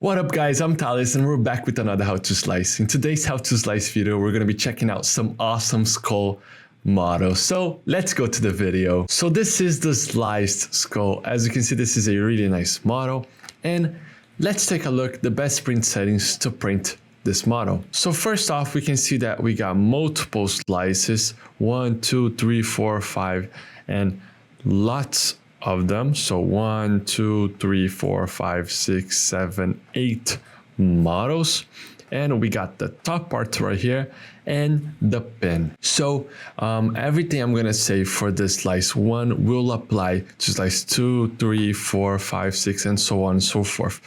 What up guys, I'm Thales and we're back with another How to Slice. In today's How to Slice video, we're going to be checking out some awesome skull models. So let's go to the video. So this is the sliced skull. As you can see, this is a really nice model. And let's take a look at the best print settings to print this model. So first off, we can see that we got multiple slices, 1, 2, 3, 4, 5, and lots of them. So 1, 2, 3, 4, 5, 6, 7, 8 models. And we got the top part right here and the pin. So everything I'm gonna say for this slice 1 will apply to slice 2, 3, 4, 5, 6, and so on and so forth.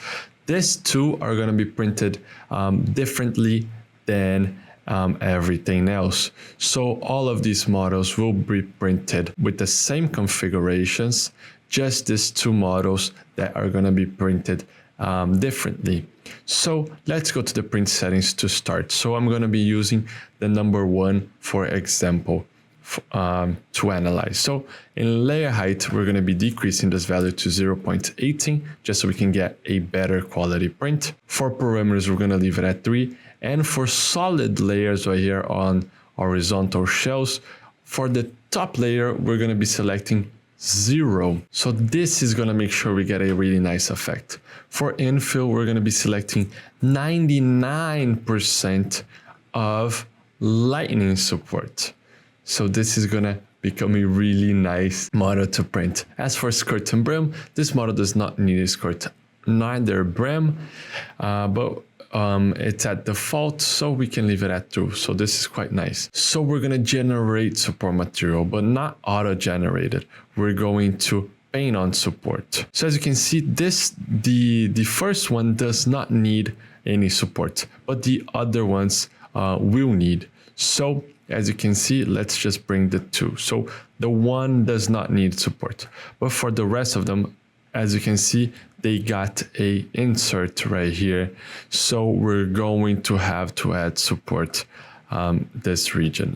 These two are gonna be printed differently than everything else. So all of these models will be printed with the same configurations, just these two models that are going to be printed differently. So let's go to the print settings to start. So I'm going to be using the number 1 for example to analyze. So in layer height, we're going to be decreasing this value to 0.18 just so we can get a better quality print. For parameters, we're going to leave it at 3. And for solid layers right here on horizontal shells, for the top layer, we're going to be selecting 0. So this is going to make sure we get a really nice effect. For infill, we're going to be selecting 99% of lightning support. So this is going to become a really nice model to print. As for skirt and brim, this model does not need a skirt, neither brim, but it's at default, so we can leave it at true. So this is quite nice. So we're going to generate support material, but not auto-generated. We're going to paint on support. So as you can see, the first one does not need any support, but the other ones will need. So as you can see, let's just bring the 2. So the 1 does not need support, but for the rest of them, as you can see, they got a insert right here. So we're going to have to add support this region.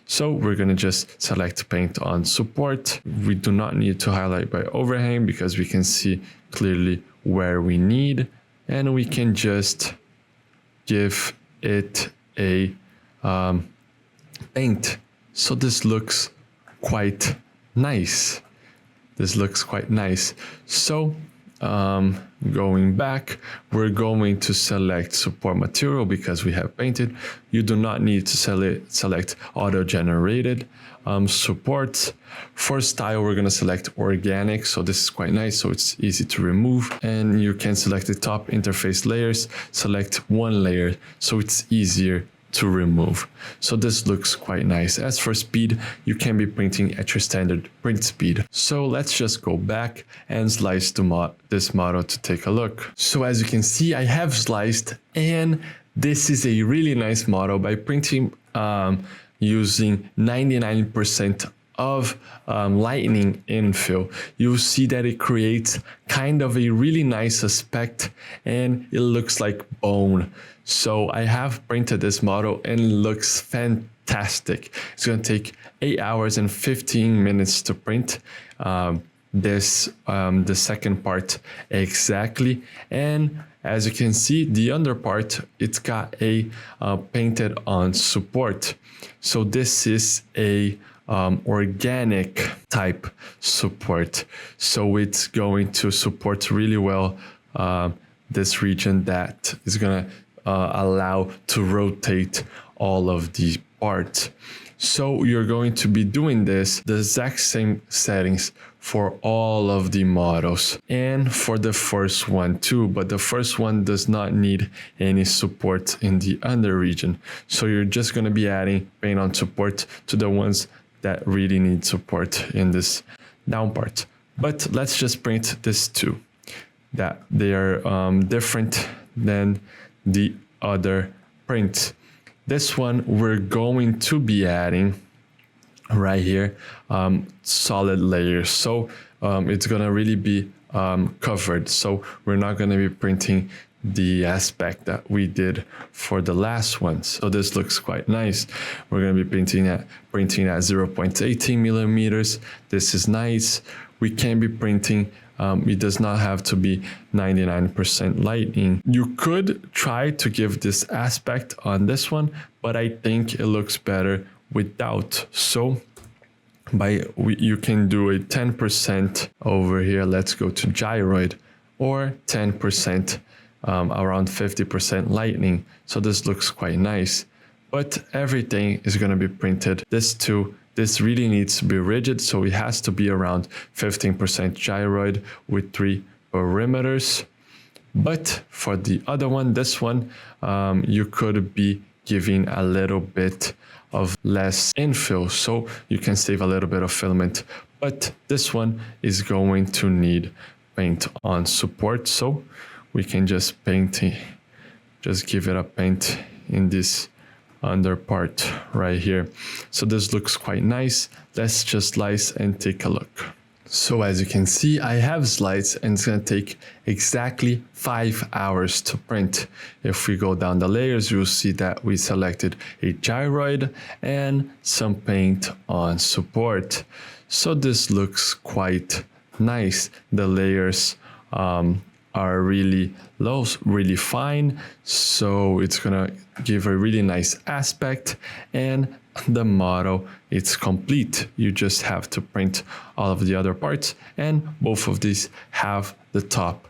So we're going to just select paint on support. We do not need to highlight by overhang because we can see clearly where we need, and we can just give it a paint. So this looks quite nice. So going back, we're going to select support material because we have painted. You do not need to select auto-generated support. For style, we're going to select organic. So this is quite nice. So it's easy to remove, and you can select the top interface layers, select one layer. So it's easier to remove. So this looks quite nice. As for speed, you can be printing at your standard print speed. So let's just go back and slice this model to take a look. So as you can see, I have sliced, and this is a really nice model by printing using 99% of lightning infill. You'll see that it creates kind of a really nice aspect, and it looks like bone. So I have printed this model and it looks fantastic. It's going to take 8 hours and 15 minutes to print the second part exactly. And as you can see, the under part, it's got a painted on support. So this is a organic type support. So it's going to support really well this region that is going to allow to rotate all of the parts. So you're going to be doing the exact same settings for all of the models, and for the first one too, but the first one does not need any support in the under region. So you're just going to be adding paint on support to the ones that really need support in this down part. But let's just print this too, that they are different than the other print. This one we're going to be adding right here solid layers. So it's gonna really be covered. So we're not gonna be printing the aspect that we did for the last one. So this looks quite nice. We're going to be printing at 0.18 millimeters. This is nice. We can be printing It does not have to be 99% lightning. You could try to give this aspect on this one, but I think it looks better without. So you can do a 10% over here. Let's go to gyroid, or 10%, around 50% lightning. So this looks quite nice, but everything is going to be printed. This really needs to be rigid, so it has to be around 15% gyroid with 3 perimeters. But for the other one, this one, you could be giving a little bit of less infill, so you can save a little bit of filament. But this one is going to need paint on support, so we can just give it a paint in this under part right here. So this looks quite nice. Let's just slice and take a look. So as you can see, I have slides, and it's going to take exactly 5 hours to print. If we go down the layers, you'll see that we selected a gyroid and some paint on support. So this looks quite nice. The layers are really low, really fine, so it's gonna give a really nice aspect, and the model, it's complete. You just have to print all of the other parts, and both of these have the top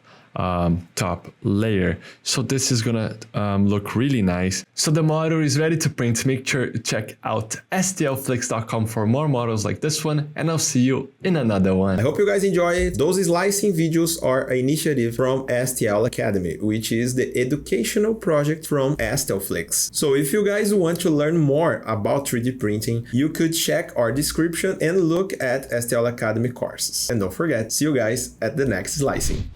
layer. So this is gonna look really nice. So the model is ready to print. Make sure to check out stlflix.com for more models like this one, and I'll see you in another one. I hope you guys enjoy it. Those slicing videos are an initiative from STL Academy, which is the educational project from STLFlix. So if you guys want to learn more about 3D printing, you could check our description and look at STL Academy courses. And don't forget, see you guys at the next slicing.